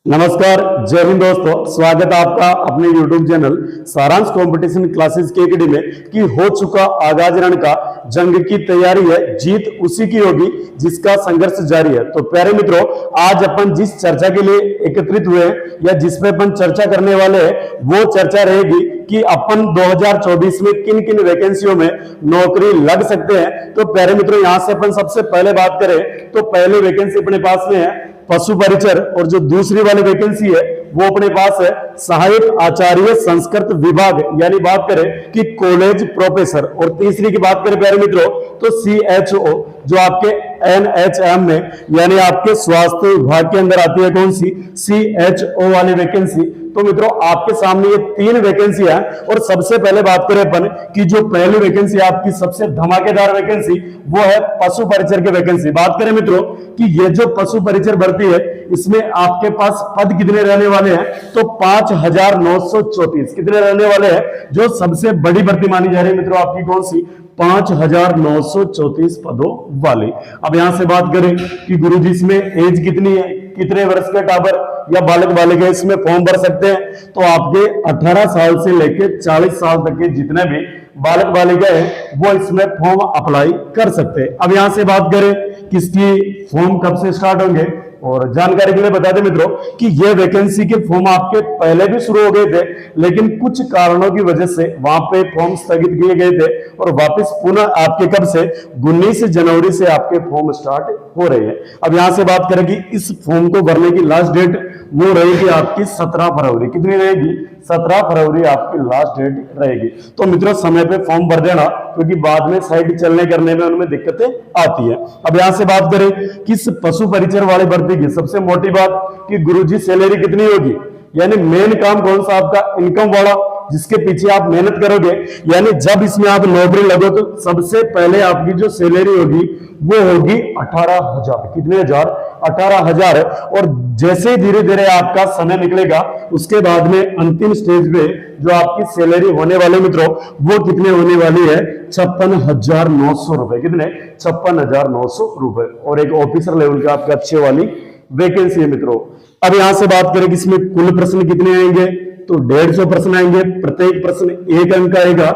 नमस्कार, जय हिंद दोस्तों। स्वागत है आपका अपने YouTube चैनल सारांश कंपटीशन क्लासेस की अकेडमी में कि हो चुका आगाज रण का जंग की तैयारी है, जीत उसी की होगी जिसका संघर्ष जारी है। तो प्यारे मित्रों, आज अपन जिस चर्चा के लिए एकत्रित हुए हैं या जिस पे अपन चर्चा करने वाले हैं वो चर्चा रहेगी कि अपन 2024 में किन किन वैकेंसियों में नौकरी लग सकते हैं। तो प्यारे मित्रों, यहां से अपन सबसे पहले बात करें तो पहली वैकेंसी अपने पास में है पशु परिचर, और जो दूसरी वाली वैकेंसी है वो अपने पास है सहायक आचार्य संस्कृत विभाग, यानी बात करें कि कॉलेज प्रोफेसर। और तीसरी की बात करें प्यारे मित्रों तो CHO, जो आपके NHM में यानी आपके स्वास्थ्य विभाग के अंदर आती है। कौन सी? CHO वाली वैकेंसी। तो मित्रों, आपके सामने ये तीन वैकेंसी है। और सबसे पहले बात करें अपन कि जो पहली वैकेंसी आपकी सबसे धमाकेदार वैकेंसी वो है पशु परिचर की वैकेंसी। बात करें मित्रों कि ये जो पशु परिचर भर्ती है इसमें आपके पास पद कितने रहने वाले हैं तो 5934 कितने रहने वाले हैं। जो सबसे बड़ी भर्ती मानी जा रही है मित्रों आपकी कौन सी? 5934 पदों वाली। अब यहां से बात करें कि गुरुजी इसमें एज कितनी है, कितने वर्ष के टाबर या बालक बालिका इसमें फॉर्म भर सकते हैं। तो आपके 18 साल से लेकर 40 साल तक के जितने भी बालक बालिका है वो इसमें फॉर्म अप्लाई कर सकते हैं। अब यहां से बात करें किसकी फॉर्म कब से स्टार्ट होंगे, और जानकारी के लिए बता दें मित्रों कि ये वैकेंसी के फॉर्म आपके पहले भी शुरू हो गए थे, लेकिन कुछ कारणों की वजह से वहां पे फॉर्म स्थगित किए गए थे और वापस पुनः आपके कब से 19 जनवरी से आपके फॉर्म स्टार्ट हो रहे हैं। अब यहां से बात करें कि इस फॉर्म को भरने की लास्ट डेट वो रहेगी आपकी 17 फरवरी। कितनी रहेगी? 17 फरवरी आपकी लास्ट डेट रहेगी। तो मित्रों, समय पे फॉर्म भर देना, क्योंकि बाद में साइट चलने करने में उनमें दिक्कतें आती है। अब यहां से बात करें किस पशु परिचर वाले भर्ती की सबसे मोटी बात कि गुरुजी सैलरी कितनी होगी, यानी मेन काम कौन सा आपका? इनकम वाला, जिसके पीछे आप मेहनत करोगे। यानी जब इसमें आप नौकरी लगो तो सबसे पहले आपकी जो सैलरी होगी वो होगी 18,000। कितने हजार? 18,000। और जैसे धीरे धीरे आपका समय निकलेगा उसके बाद में अंतिम स्टेज पे जो आपकी सैलरी होने वाले मित्रों वो कितने होने वाली है? 56,900 रुपए। कितने? 56,900 रुपए। और एक ऑफिसर लेवल का आपका अच्छे वाली वैकेंसी है मित्रों। अब यहां से बात करें कि इसमें कुल प्रश्न कितने आएंगे तो 150 प्रश्न आएंगे, प्रत्येक प्रश्न 1 अंक आएगा।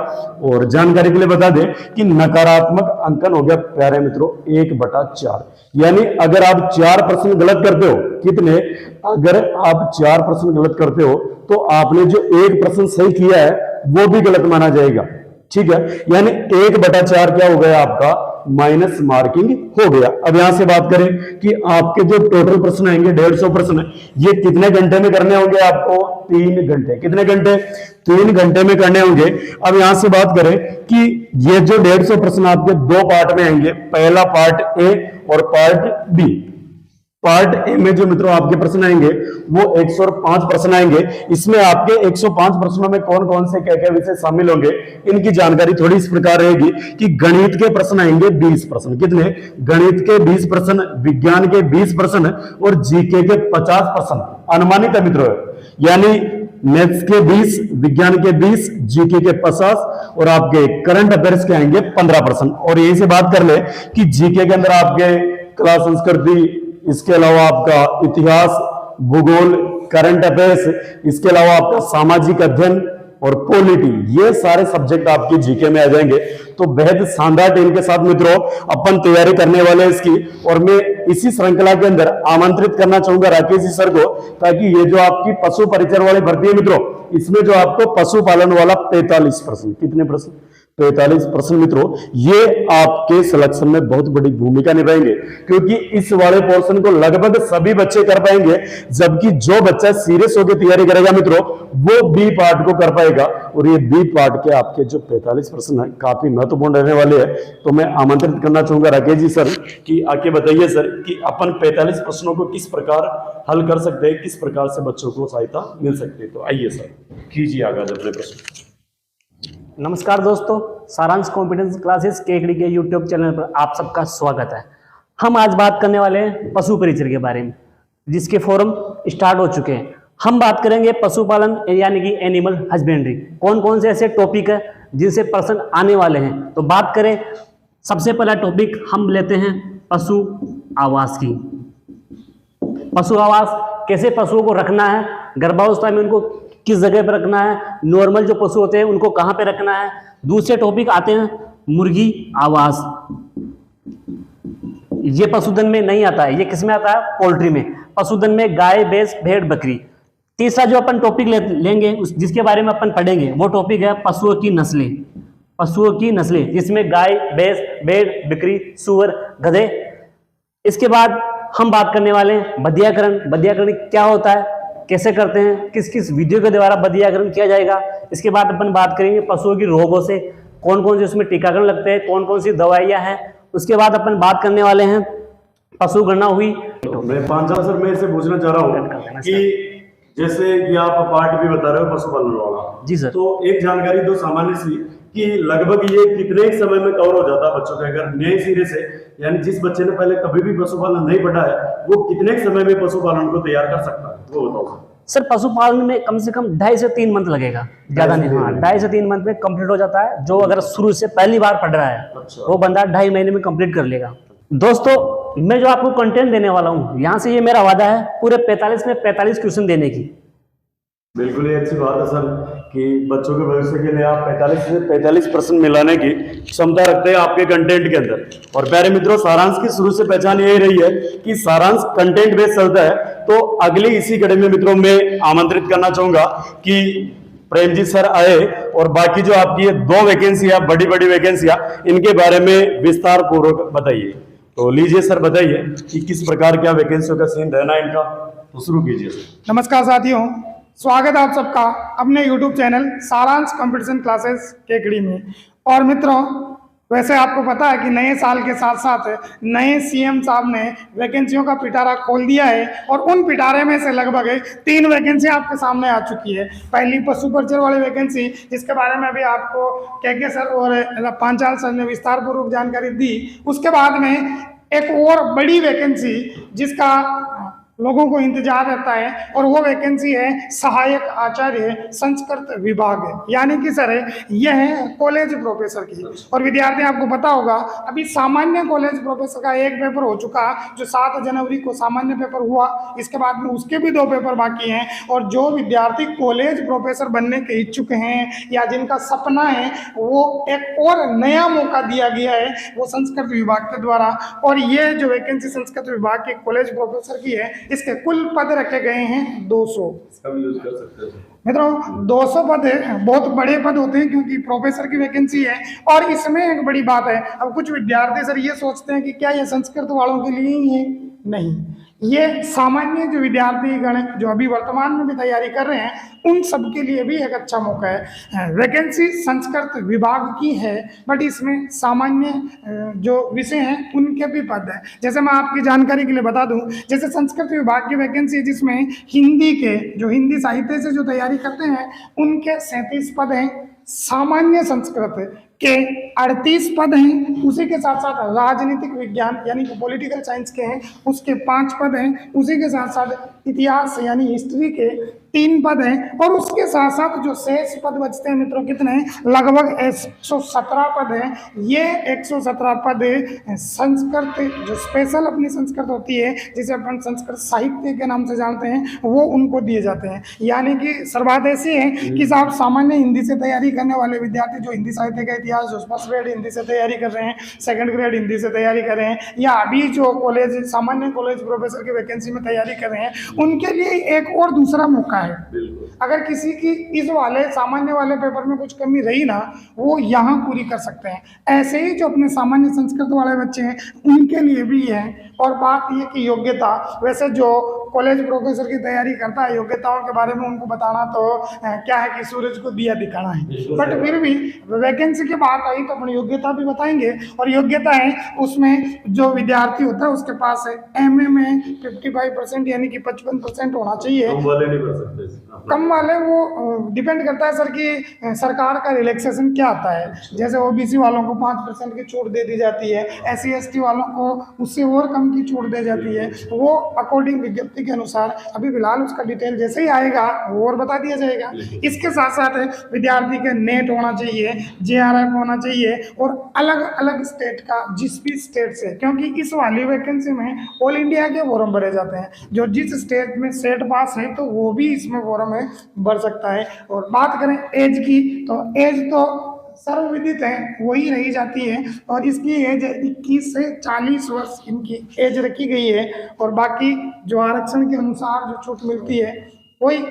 और जानकारी के लिए बता दें कि नकारात्मक अंकन हो गया प्यारे मित्रों 1/4, यानी अगर आप 4 प्रश्न गलत करते हो, कितने? अगर आप 4 प्रश्न गलत करते हो तो आपने जो 1 प्रश्न सही किया है वो भी गलत माना जाएगा। ठीक है, यानी 1/4 क्या हो गया आपका? माइनस मार्किंग हो गया। अब यहां से बात करें कि आपके जो टोटल प्रश्न आएंगे 150 प्रश्न, ये कितने घंटे में करने होंगे आपको? 3 घंटे। कितने घंटे? 3 घंटे में करने होंगे। अब यहां से बात करें कि ये जो 150 प्रश्न आपके 2 पार्ट में आएंगे, पहला पार्ट ए और पार्ट बी। पार्ट ए में जो मित्रों आपके प्रश्न आएंगे वो 105 प्रश्न आएंगे। इसमें आपके 105 प्रश्नों में कौन कौन से क्या क्या विषय शामिल होंगे इनकी जानकारी थोड़ी इस प्रकार रहेगी कि गणित के प्रश्न आएंगे 20 प्रश्न। कितने? गणित के 20 प्रश्न, विज्ञान के 20 प्रश्न और जीके के 50 प्रश्न अनुमानित है मित्रों। यानी मैथ्स के 20, विज्ञान के 20, जीके के 50 और आपके करंट अफेयर्स के आएंगे 15 प्रश्न। और यही से बात कर ले कि जीके के अंदर आपके कला संस्कृति, इसके अलावा आपका इतिहास, भूगोल, करंट अफेयर्स, इसके अलावा आपका सामाजिक अध्ययन और पॉलिटी, ये सारे सब्जेक्ट आपके जीके में आ जाएंगे। तो बेहद शानदार टीम के साथ मित्रों अपन तैयारी करने वाले हैं इसकी। और मैं इसी श्रृंखला के अंदर आमंत्रित करना चाहूंगा राकेश जी सर को, ताकि ये जो आपकी पशु परिचर वाली भर्ती है मित्रों इसमें जो आपको पशुपालन वाला 45 प्रश्न, कितने प्रश्न? 45 प्रश्न मित्रों, ये आपके सिलेक्शन में बहुत बड़ी भूमिका निभाएंगे, क्योंकि इस वाले पोर्शन को लगभग सभी बच्चे कर पाएंगे, जबकि जो बच्चा सीरियस होकर तैयारी करेगा मित्रों वो बी पार्ट को कर पाएगा। और ये बी पार्ट के आपके जो 45 प्रश्न है काफी महत्वपूर्ण रहने वाले हैं। तो मैं आमंत्रित करना चाहूंगा राकेश जी सर कि आके बताइए सर कि अपन 45 प्रश्नों को किस प्रकार हल कर सकते हैं, किस प्रकार से बच्चों को सहायता मिल सकती है। तो आइए सर कीजिए आगाज अपने प्रश्न। नमस्कार दोस्तों, सारांश कॉम्पिटेंस क्लासेस केकड़ी के यूट्यूब चैनल पर आप सबका स्वागत है। हम आज बात करने वाले हैं पशु परिचर के बारे में, जिसके फॉर्म स्टार्ट हो चुके हैं। हम बात करेंगे पशुपालन यानी कि एनिमल हस्बेंड्री। कौन कौन से ऐसे टॉपिक है जिनसे प्रश्न आने वाले हैं, तो बात करें सबसे पहला टॉपिक हम लेते हैं पशु आवास की। पशु आवास कैसे पशुओं को रखना है, गर्भावस्था में उनको किस जगह पर रखना है, नॉर्मल जो पशु होते हैं उनको कहाँ पे रखना है। दूसरे टॉपिक आते हैं मुर्गी आवास। ये पशुधन में नहीं आता है, ये किस में आता है, पोल्ट्री में। पशुधन में गाय, भैंस, भेड़, बकरी। तीसरा जो अपन टॉपिक लेंगे जिसके बारे में अपन पढ़ेंगे वो टॉपिक है पशुओं की नस्लें। पशुओं की नस्लें जिसमें गाय, भैंस, भेड़, बकरी, सूअर, गधे। इसके बाद हम बात करने वाले हैं बधियाकरण। बधियाकरण क्या होता है, कैसे करते हैं, किस किस विधियों के द्वारा बधियाकरण किया जाएगा। इसके बाद अपन बात करेंगे पशुओं की रोगों से, कौन कौन से उसमें टीकाकरण लगते हैं, कौन कौन सी दवाइयाँ हैं। उसके बाद अपन बात करने वाले हैं पशु गणना हुई। मैं पांचाल सर मैं से पूछना चाह रहा हूँ कि जैसे कि आप पार्ट भी बता रहे हो पशुपालन वाला। जी सर। तो एक जानकारी दो सामान्य सी कि लगभग ये कितने ही समय में कवर हो जाता है बच्चों के, अगर नए सिरे से, यानी जिस बच्चे ने पहले कभी भी पशुपालन नहीं पढ़ा है वो कितने समय में पशुपालन को तैयार कर सकता है, वो बताओ सर। पशुपालन में कम से कम 2.5 से 3 मंथ लगेगा, ज्यादा नहीं। हाँ, 2.5 से 3 मंथ में कंप्लीट हो जाता है। जो अगर शुरू से पहली बार पढ़ रहा है वो बंदा 2.5 महीने में कंप्लीट कर लेगा। दोस्तों मैं जो आपको कंटेंट देने वाला हूँ, यहाँ से ये मेरा वादा है पूरे 45 में 45 क्वेश्चन देने की। बिल्कुल ही अच्छी बात है सर कि बच्चों के भविष्य के लिए आप 45 से 45% मिलाने की क्षमता रखते हैं आपके कंटेंट के अंदर। और प्यारे मित्रों, सारांश की शुरू से पहचान यही रही है कि सारांश कंटेंट बेस्ड चलता है। तो अगली इसी कड़ी में मित्रों मैं आमंत्रित करना चाहूंगा कि प्रेम जी सर आए और बाकी जो आपकी ये 2 वैकेंसियां, बड़ी बड़ी वैकेंसियां, इनके बारे में विस्तार पूर्वक बताइए। तो लीजिए सर, बताइए कि किस प्रकार क्या वैकेंसियों का सीन रहना है इनका, तो शुरू कीजिए सर। नमस्कार साथियों, स्वागत है आप सबका अपने YouTube चैनल सारांश कंपटीशन क्लासेस केकड़ी में। और मित्रों, वैसे आपको पता है कि नए साल के साथ साथ नए सीएम साहब ने वैकेंसियों का पिटारा खोल दिया है और उन पिटारे में से लगभग 3 वैकेंसी आपके सामने आ चुकी है। पहली पशु परिचर वाली वैकेंसी, जिसके बारे में अभी आपको के सर और पांचाल सर ने विस्तार पूर्वक जानकारी दी। उसके बाद में एक और बड़ी वैकेंसी जिसका लोगों को इंतजार रहता है और वो वैकेंसी है सहायक आचार्य संस्कृत विभाग, यानी कि सर यह है कॉलेज प्रोफेसर की। और विद्यार्थी आपको पता होगा अभी सामान्य कॉलेज प्रोफेसर का एक पेपर हो चुका, जो 7 जनवरी को सामान्य पेपर हुआ। इसके बाद में उसके भी 2 पेपर बाकी हैं। और जो विद्यार्थी कॉलेज प्रोफेसर बनने के इच्छुक हैं या जिनका सपना है, वो एक और नया मौका दिया गया है वो संस्कृत विभाग के द्वारा। और ये जो वैकेंसी संस्कृत विभाग के कॉलेज प्रोफेसर की है, इसके कुल पद रखे गए हैं 200। सब यूज कर सकते हैं मित्रों, 200 पद बहुत बड़े पद होते हैं क्योंकि प्रोफेसर की वैकेंसी है। और इसमें एक बड़ी बात है, अब कुछ विद्यार्थी सर ये सोचते हैं कि क्या ये संस्कृत वालों के लिए ही है। नहीं, ये सामान्य जो विद्यार्थी गण जो अभी वर्तमान में भी तैयारी कर रहे हैं उन सब के लिए भी एक अच्छा मौका है। वैकेंसी संस्कृत विभाग की है, बट इसमें सामान्य जो विषय हैं उनके भी पद हैं। जैसे मैं आपकी जानकारी के लिए बता दूं, जैसे संस्कृत विभाग की वैकेंसी जिसमें हिंदी के जो हिंदी साहित्य से जो तैयारी करते हैं उनके 37 पद हैं। सामान्य संस्कृत के 38 पद हैं। उसी के साथ साथ राजनीतिक विज्ञान यानी कि पॉलिटिकल साइंस के हैं, उसके 5 पद हैं। उसी के साथ साथ इतिहास यानी हिस्ट्री के 3 पद हैं। और उसके साथ साथ जो शेष पद बचते हैं मित्रों, कितने हैं, लगभग 117 पद हैं। ये 117 पद संस्कृत जो स्पेशल अपनी संस्कृत होती है, जिसे अपन संस्कृत साहित्य के नाम से जानते हैं, वो उनको दिए जाते हैं। यानी कि सर्वात ऐसी है कि साहब सामान्य हिंदी से तैयारी करने वाले विद्यार्थी जो हिंदी साहित्य का इतिहास जो फर्स्ट ग्रेड हिंदी से तैयारी कर रहे हैं, सेकंड ग्रेड हिंदी से तैयारी कर रहे हैं, या अभी जो कॉलेज सामान्य कॉलेज प्रोफेसर की वैकेंसी में तैयारी कर रहे हैं, उनके लिए एक और दूसरा मौका है। अगर किसी की इस वाले सामान्य वाले पेपर में कुछ कमी रही ना, वो यहाँ पूरी कर सकते हैं। ऐसे ही जो अपने सामान्य संस्कृत वाले बच्चे हैं उनके लिए भी है। और बात ये कि योग्यता, वैसे जो कॉलेज प्रोफेसर की तैयारी करता है योग्यताओं के बारे में उनको बताना तो क्या है कि सूरज को दिया दिखाना है, बट फिर भी वैकेंसी की बात आई तो अपन योग्यता भी बताएंगे। और योग्यता है उसमें जो विद्यार्थी होता है उसके पास एमए में 55% यानी कि 55% होना चाहिए। कम वाले नहीं कर सकते, कम कम वाले वो डिपेंड करता है सर कि सरकार का रिलैक्सेशन क्या आता है। जैसे ओबीसी वालों को 5% की छूट दे दी जाती है, SC ST वालों को उससे और कम की छूट दे जाती है, वो अकॉर्डिंग विज्ञप्ति के अनुसार। अभी फिलहाल उसका डिटेल जैसे ही आएगा वो और बता दिया जाएगा। इसके साथ साथ विद्यार्थी के नेट होना चाहिए, JRF होना चाहिए, और अलग अलग स्टेट का, जिस भी स्टेट से, क्योंकि इस वाली वैकेंसी में ऑल इंडिया के फॉर्म भरे जाते हैं। जो जिस स्टेट में सेट पास है तो वो भी इसमें फॉर्म में भर सकता है। और बात करें एज की, तो एज तो सर्वविदित है, वही रही जाती है, और इसकी एज 21 से 40 वर्ष इनकी एज रखी गई है। और बाकी जो आरक्षण के अनुसार जो छूट मिलती है वही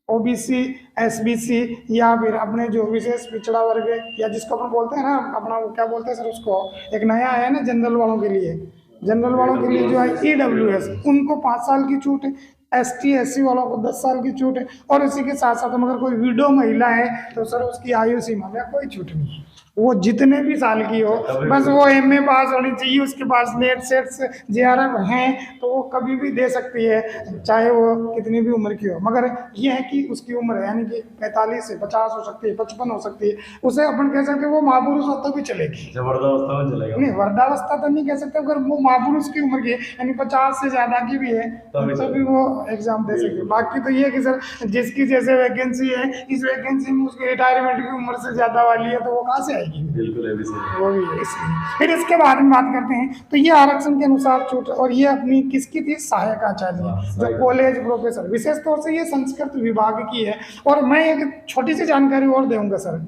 OBC, SBC या फिर अपने जो विशेष पिछड़ा वर्ग है, या जिसको अपन बोलते हैं ना, अपना वो क्या बोलते हैं सर उसको, एक नया है ना जनरल वालों के लिए, जनरल वालों के लिए जो है EWS, उनको 5 साल की छूट है। ST SC वालों को 10 साल की छूट है। और इसी के साथ साथ अगर कोई विडो महिला है तो सर उसकी आयु सीमा में कोई छूट नहीं है, वो जितने भी साल की हो, बस वो MA पास होनी चाहिए, उसके पास नेट सेट्स JRF हैं तो वो कभी भी दे सकती है, चाहे वो कितनी भी उम्र की हो। मगर ये है कि उसकी उम्र है, यानी कि 45 से 50 हो सकती है, 55 हो सकती है, उसे अपन कह सकते हैं वो महापुरुष हो तो भी चलेगी, वृद्धावस्था में चलेगा नहीं वृद्धावस्था तो नहीं कह सकते। अगर वो महापुरुष की उम्र की यानी 50 से ज्यादा की भी है तो भी वो एग्जाम दे सकते। बाकी तो ये कि सर जिसकी जैसे वैकेंसी है, इस वैकेंसी में उसकी रिटायरमेंट की उम्र से ज्यादा वाली है तो वो कहाँ से आएगी, बिल्कुल है भी सही। वो भी है इसलिए। फिर इसके बाद में बात करते हैं तो ये आरक्षण के अनुसार छूट, और ये अपनी किसकी थी, सहायक आचार्य, जो कॉलेज प्रोफेसर, विशेष तौर से ये संस्कृत विभाग की है। और मैं एक छोटी सी जानकारी और दूंगा सर,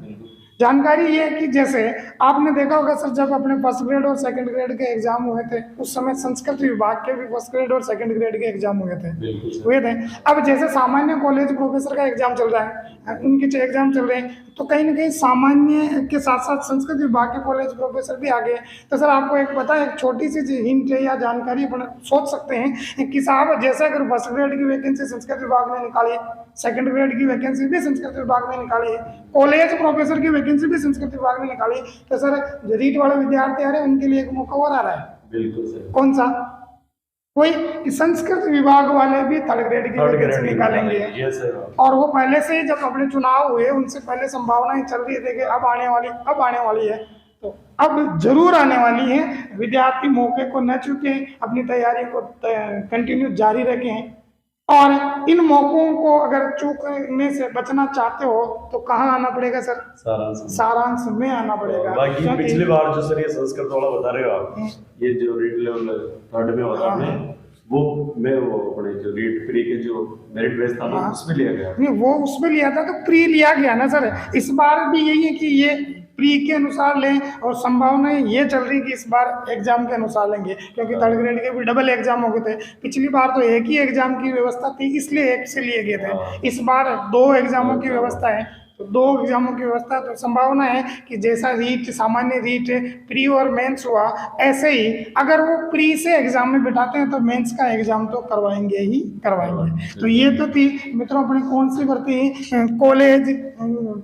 जानकारी ये है कि जैसे आपने देखा होगा सर, जब अपने फर्स्ट ग्रेड और सेकंड ग्रेड के एग्जाम हुए थे उस समय संस्कृत विभाग के भी फर्स्ट ग्रेड और सेकंड ग्रेड के एग्जाम हुए थे। अब जैसे सामान्य कॉलेज प्रोफेसर का एग्जाम चल रहा है, उनके जो एग्जाम चल रहे हैं, तो कहीं ना कहीं सामान्य के साथ साथ संस्कृत विभाग के कॉलेज प्रोफेसर भी आ गए। तो सर आपको एक पता है, एक छोटी सी हिंट या जानकारी अपन सोच सकते हैं कि साहब जैसे अगर फर्स्ट ग्रेड की वैकेंसी संस्कृत विभाग में निकाली, सेकंड ग्रेड की वैकेंसी भी संस्कृत विभाग में निकाली, कॉलेज प्रोफेसर की वैकेंसी भी संस्कृत विभाग में निकाली, तो सर जो रीट वाले विद्यार्थी आ रहे हैं उनके लिए एक मौका और आ रहा है। बिल्कुल सर। कौन सा? वही संस्कृत विभाग वाले भी थर्ड ग्रेड की वैकेंसी निकालेंगे। और वो पहले से ही जब अपने चुनाव हुए उनसे पहले संभावनाएं चल रही थी कि अब आने वाली है, तो अब जरूर आने वाली है। विद्यार्थी मौके को न चूके, अपनी तैयारी को कंटिन्यू जारी रखें, और इन मौकों को अगर चूकने से बचना चाहते हो तो कहाँ आना पड़ेगा सर? सारांश में आना पड़ेगा। बाकी पिछली बार जो सर ये संस्कृत वाला बता रहे हो आप, ये जो रीट लेवल थर्ड में होता है वो अपने जो रीट प्री के जो मेरिट बेस था ना उसमें लिया गया नहीं, वो उसमें लिया था तो प्री लिया गया ना सर। इस बार भी यही है कि ये प्री के अनुसार लें, और संभावनाएं ये चल रही कि इस बार एग्जाम के अनुसार लेंगे, क्योंकि थर्ड ग्रेड के भी डबल एग्जाम हो गए थे। पिछली बार तो एक ही एग्जाम की व्यवस्था थी, इसलिए एक से लिए गए थे। इस बार 2 एग्जामों की व्यवस्था है, तो 2 एग्जामों की व्यवस्था, तो संभावना है कि जैसा रीट, सामान्य रीट, प्री और मेंस हुआ, ऐसे ही अगर वो प्री से एग्जाम में बिठाते हैं तो मेंस का एग्जाम तो करवाएंगे ही करवाएंगे। तो ये तो थी मित्रों अपनी कौन सी भर्ती, कॉलेज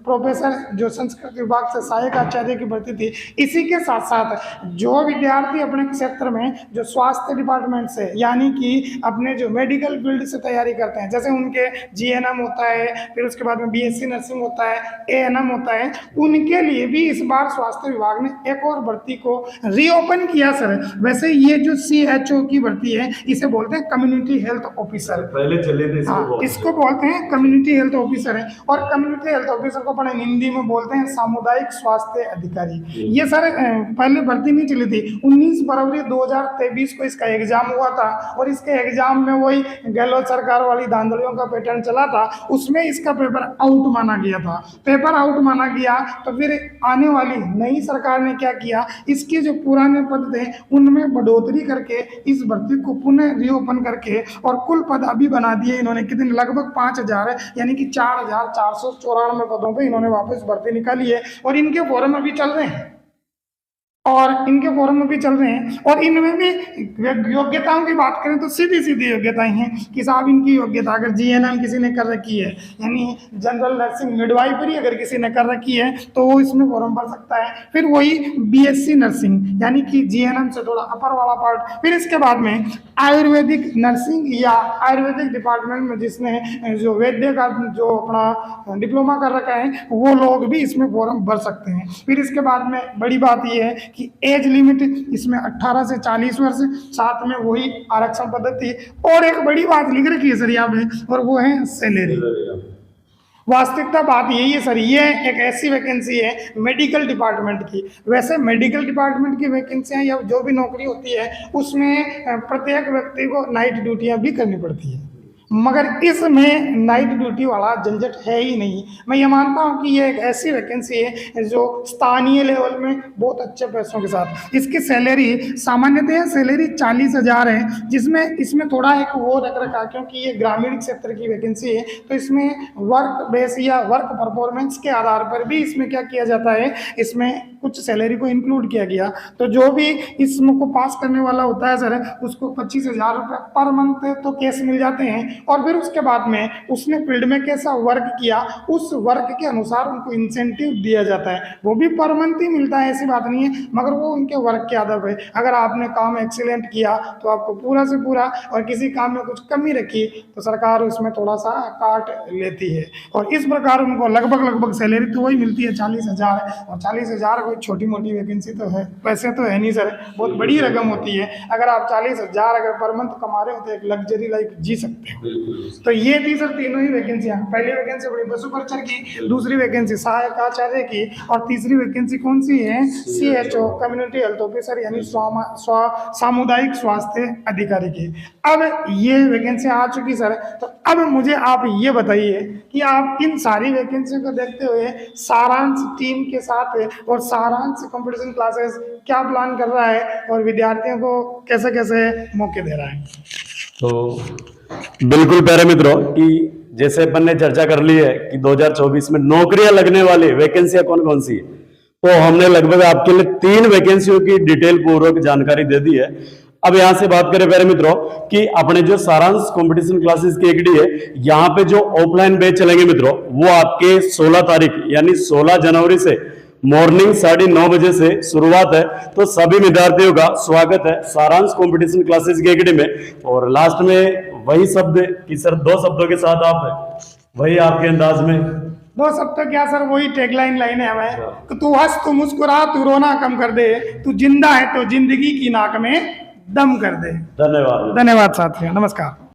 प्रोफेसर जो संस्कृत विभाग से सहायक आचार्य की भर्ती थी। इसी के साथ साथ जो विद्यार्थी अपने क्षेत्र में जो स्वास्थ्य डिपार्टमेंट से, यानी कि अपने जो मेडिकल फील्ड से तैयारी करते हैं, जैसे उनके GNM होता है, फिर उसके बाद में BSc नर्सिंग होता है, ANM होता है, उनके लिए भी इस बार स्वास्थ्य विभाग ने एक और भर्ती को रीओपन किया सर। वैसे ये जो CHO की भर्ती है इसे बोलते हैं कम्युनिटी हेल्थ ऑफिसर, पहले चले थे इसको बोलते हैं कम्युनिटी हेल्थ ऑफिसर है। और कम्युनिटी हेल्थ ऑफिसर को अपन हिंदी में बोलते हैं सामुदायिक स्वास्थ्य अधिकारी। ये सर पहले भर्ती नहीं चली थी, 19 फरवरी 2023 को इसका एग्जाम हुआ था, और इसके एग्जाम में वही गहलोत सरकार वाली धांधलियों का पैटर्न चला था, उसमें इसका पेपर आउट माना गया था। पेपर आउट माना गया तो फिर आने वाली नई सरकार ने क्या किया, इसके जो पुराने पद थे उनमें बढ़ोतरी करके इस भर्ती को पुनः रीओपन करके, और कुल पद अभी बना दिए इन्होंने कितने, लगभग 5000, यानी कि 4494 पदों पे इन्होंने वापस भर्ती निकाली है, और इनके फॉर्म अभी चल रहे हैं। और इनके फॉर्म भी चल रहे हैं। और इनमें भी योग्यताओं की बात करें तो सीधी सीधी योग्यताएं हैं कि साहब इनकी योग्यता अगर जीएनएम किसी ने कर रखी है, यानी जनरल नर्सिंग मिडवाइफरी अगर किसी ने कर रखी है तो वो इसमें फॉर्म भर सकता है। फिर वही बीएससी नर्सिंग यानी कि जीएनएम से थोड़ा अपर वाला पार्ट। फिर इसके बाद में आयुर्वेदिक नर्सिंग या आयुर्वेदिक डिपार्टमेंट में जिसने जो वैद्य का जो अपना डिप्लोमा कर रखा है वो लोग भी इसमें फॉर्म भर सकते हैं। फिर इसके बाद में बड़ी बात ये है कि एज लिमिट इसमें 18 से 40 वर्ष, साथ में वही आरक्षण पद्धति। और एक बड़ी बात लिख रखी है सर यहाँ पे, और वो है सैलरी। वास्तविकता बात यही है सर, ये एक ऐसी वैकेंसी है मेडिकल डिपार्टमेंट की। वैसे मेडिकल डिपार्टमेंट की वैकेंसियां या जो भी नौकरी होती है उसमें प्रत्येक व्यक्ति को नाइट ड्यूटियां भी करनी पड़ती है, मगर इसमें नाइट ड्यूटी वाला झंझट है ही नहीं। मैं ये मानता हूँ कि ये एक ऐसी वैकेंसी है जो स्थानीय लेवल में बहुत अच्छे पैसों के साथ। इसकी सैलरी सामान्यतः सैलरी 40,000 है, जिसमें इसमें थोड़ा एक वो रख रखा क्योंकि ये ग्रामीण क्षेत्र की वैकेंसी है तो इसमें वर्क बेस या वर्क परफॉर्मेंस के आधार पर भी इसमें क्या किया जाता है, इसमें कुछ सैलरी को इंक्लूड किया गया। तो जो भी इसमें को पास करने वाला होता है सर उसको 25,000 रुपये पर मंथ तो कैश मिल जाते हैं। और फिर उसके बाद में उसने फील्ड में कैसा वर्क किया उस वर्क के अनुसार उनको इंसेंटिव दिया जाता है, वो भी पर मंथ ही मिलता है, ऐसी बात नहीं है, मगर वो उनके वर्क के आधार पर। अगर आपने काम एक्सीलेंट किया तो आपको पूरा से पूरा, और किसी काम में कुछ कमी रखी तो सरकार उसमें थोड़ा सा काट लेती है। और इस प्रकार उनको लगभग सैलरी तो वही मिलती है 40,000। और 40,000 कोई छोटी मोटी वैकेंसी तो है, वैसे तो है नहीं सर, बहुत बड़ी रकम होती है। अगर आप 40,000 अगर पर मंथ कमा रहे हो तो एक लग्जरी लाइफ जी सकते हो। तो ये थी सर तीनों ही वैकेंसियां। पहली वैकेंसी बड़ी पशु परिचर की, दूसरी वैकेंसी सहायक आचार्य की, और तीसरी वैकेंसी कौन सी है, CHO कम्युनिटी हेल्थ ऑफिसर यानी सामुदायिक स्वास्थ्य अधिकारी की। अब ये वैकेंसी आ चुकी सर, तो अब मुझे आप ये बताइए कि आप इन सारी वैकेंसी को देखते हुए सारांश टीम के साथ और सारांश कंपटीशन क्लासेस क्या प्लान कर रहा है और विद्यार्थियों को कैसे कैसे मौके दे रहा है। तो बिल्कुल प्यारे मित्रों कि जैसे अपन ने चर्चा कर ली है कि 2024 में नौकरियां लगने वाली वैकेंसियां कौन कौन सी है, तो हमने लगभग आपके लिए 3 वैकेंसियों की डिटेल पूर्वक जानकारी दे दी है। अब यहां से बात करें प्यारे मित्रों कि अपने जो सारांश कंपटीशन क्लासेस की एकेडमी है, यहाँ पे जो ऑफलाइन बैच चलेंगे मित्रों वो आपके 16 तारीख यानी 16 जनवरी से मॉर्निंग 9:30 बजे से शुरुआत है। तो सभी विद्यार्थियों का स्वागत है सारांश कंपटीशन क्लासेस की एकेडमी में। और लास्ट में वही शब्द कि सर 2 शब्दों के साथ आप वही आपके अंदाज में 2 शब्द क्या सर, वही टैगलाइन लाइन है हमें कि तू हंस तू मुस्कुरा तू रोना कम कर दे, तू जिंदा है तो जिंदगी की नाक में दम कर दे। धन्यवाद। धन्यवाद साथियों, नमस्कार।